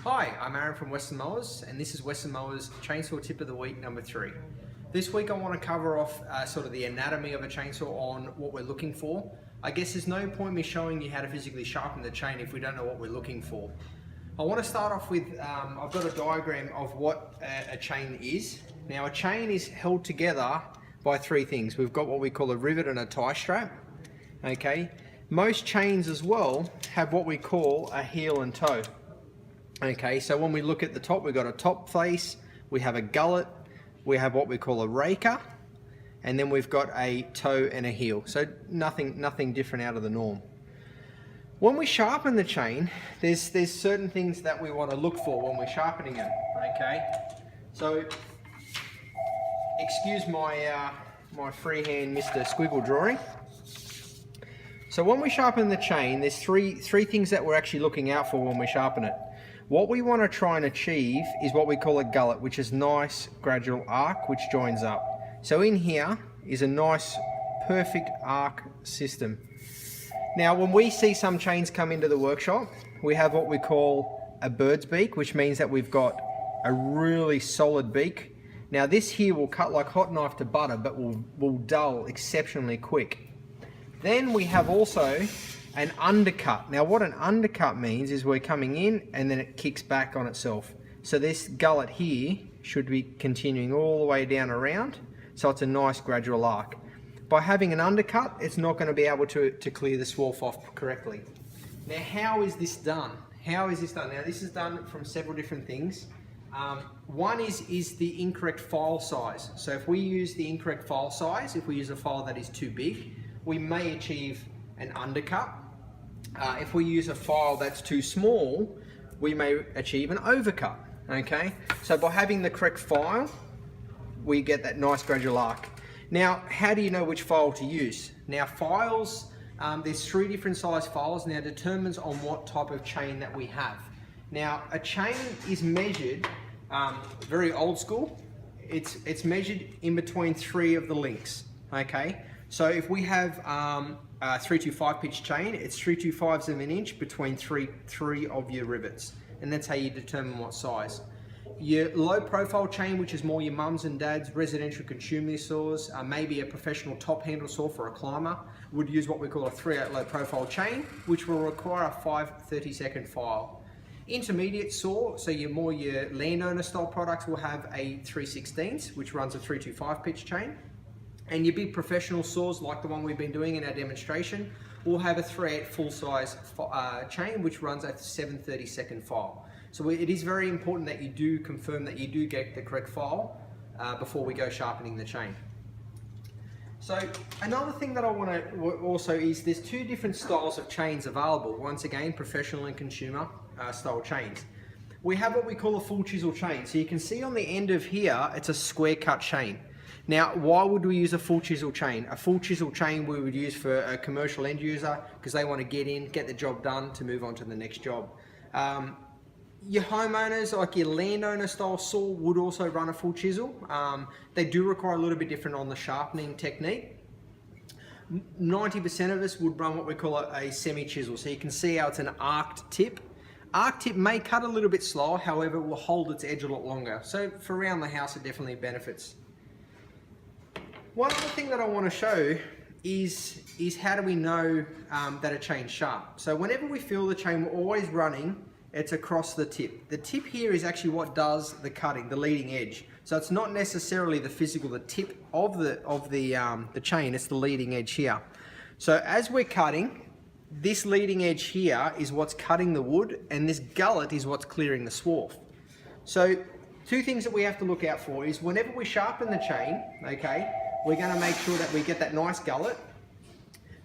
Hi, I'm Aaron from Western Mowers, and this is Western Mowers Chainsaw Tip of the Week number 3. This week I want to cover off sort of the anatomy of a chainsaw on what we're looking for. I guess there's no point me showing you how to physically sharpen the chain if we don't know what we're looking for. I want to start off with, I've got a diagram of what a chain is. Now a chain is held together by 3 things. We've got what we call a rivet and a tie strap. Okay, most chains as well have what we call a heel and toe. Okay, so when we look at the top, we've got a top face, we have a gullet, we have what we call a raker, and then we've got a toe and a heel. So nothing different out of the norm. When we sharpen the chain, there's certain things that we want to look for when we're sharpening it. Okay, so excuse my my freehand Mr. Squiggle drawing. So when we sharpen the chain, there's three things that we're actually looking out for when we sharpen it. What we want to try and achieve is what we call a gullet, which is nice gradual arc which joins up. So in here is a nice perfect arc system. Now when we see some chains come into the workshop, we have what we call a bird's beak, which means that we've got a really solid beak. Now this here will cut like hot knife to butter, but will dull exceptionally quick. Then we have also an undercut. Now what an undercut means is we're coming in and then it kicks back on itself. So this gullet here should be continuing all the way down around, so it's a nice gradual arc. By having an undercut, it's not going to be able to clear the swarf off correctly. Now how is this done? How is this done? Now this is done from several different things. One is the incorrect file size. So if we use the incorrect file size, if we use a file that is too big, we may achieve an undercut. If we use a file that's too small, we may achieve an overcut. Okay, so by having the correct file, we get that nice gradual arc. Now, how do you know which file to use? Now, files, there's 3 different size files. Now, determines on what type of chain that we have. Now, a chain is measured very old school. It's measured in between 3 of the links. Okay, so if we have 325 pitch chain, it's 325ths of an inch between three of your rivets, and that's how you determine what size. Your low profile chain, which is more your mums and dads, residential consumer saws, maybe a professional top handle saw for a climber, would use what we call a 3/8 low profile chain, which will require a 5 30-second file. Intermediate saw, so your landowner style products will have a 3/16, which runs a 325 pitch chain. And your big professional saws, like the one we've been doing in our demonstration, will have a 3/8 full size chain, which runs a 7 30-second file. So it is very important that you do confirm that you do get the correct file before we go sharpening the chain. So another thing that I want to also is there's 2 different styles of chains available. Once again, professional and consumer style chains. We have what we call a full chisel chain. So you can see on the end of here, it's a square cut chain. Now, why would we use a full chisel chain? A full chisel chain we would use for a commercial end user because they want to get in, get the job done to move on to the next job. Your homeowners, like your landowner style saw, would also run a full chisel. They do require a little bit different on the sharpening technique. 90% of us would run what we call a semi-chisel. So you can see how it's an arced tip. Arc tip may cut a little bit slower, however, it will hold its edge a lot longer. So for around the house, it definitely benefits. One other thing that I want to show is how do we know that a chain's sharp. So whenever we feel the chain, we're always running, it's across the tip. The tip here is actually what does the cutting, the leading edge. So it's not necessarily the physical, the tip of the chain, it's the leading edge here. So as we're cutting, this leading edge here is what's cutting the wood, and this gullet is what's clearing the swarf. So 2 things that we have to look out for is whenever we sharpen the chain, okay, we're going to make sure that we get that nice gullet.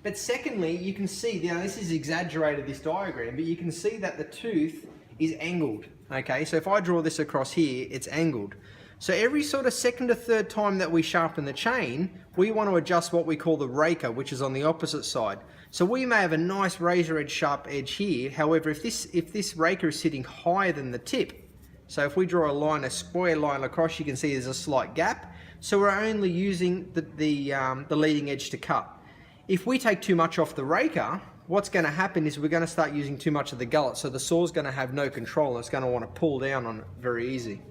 But secondly, you can see, now this is exaggerated, this diagram, but you can see that the tooth is angled. Okay, so if I draw this across here, it's angled. So every sort of 2nd to 3rd time that we sharpen the chain, we want to adjust what we call the raker, which is on the opposite side. So we may have a nice razor edge sharp edge here. However, if this raker is sitting higher than the tip, so if we draw a line, a square line across, you can see there's a slight gap. So we're only using the leading edge to cut. If we take too much off the raker, what's going to happen is we're going to start using too much of the gullet, so the saw's going to have no control. It's going to want to pull down on it very easy.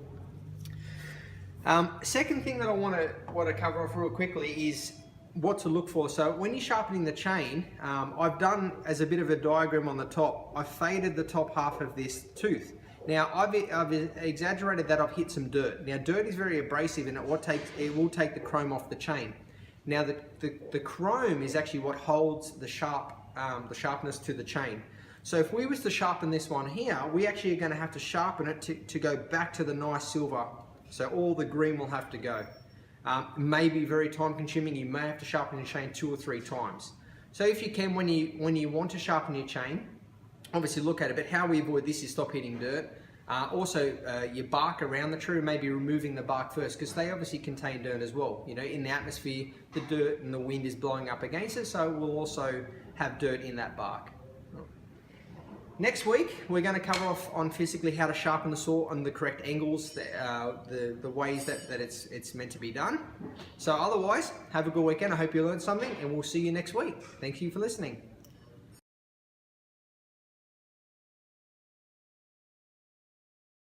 Second thing that I want to cover off real quickly is what to look for. So when you're sharpening the chain, I've done as a bit of a diagram on the top, I've faded the top half of this tooth. Now I've exaggerated that I've hit some dirt. Now dirt is very abrasive and it will take the chrome off the chain. Now the chrome is actually what holds the sharpness to the chain. So if we was to sharpen this one here, we actually are going to have to sharpen it to go back to the nice silver. So all the green will have to go. It may be very time consuming. You may have to sharpen your chain 2 or 3 times. So if you can, when you want to sharpen your chain, obviously look at it, but how we avoid this is stop hitting dirt. Also, your bark around the tree, maybe removing the bark first, because they obviously contain dirt as well. You know, in the atmosphere, the dirt and the wind is blowing up against it, so we'll also have dirt in that bark. Next week, we're going to cover off on physically how to sharpen the saw on the correct angles, the ways that it's meant to be done. So otherwise, have a good weekend. I hope you learned something, and we'll see you next week. Thank you for listening.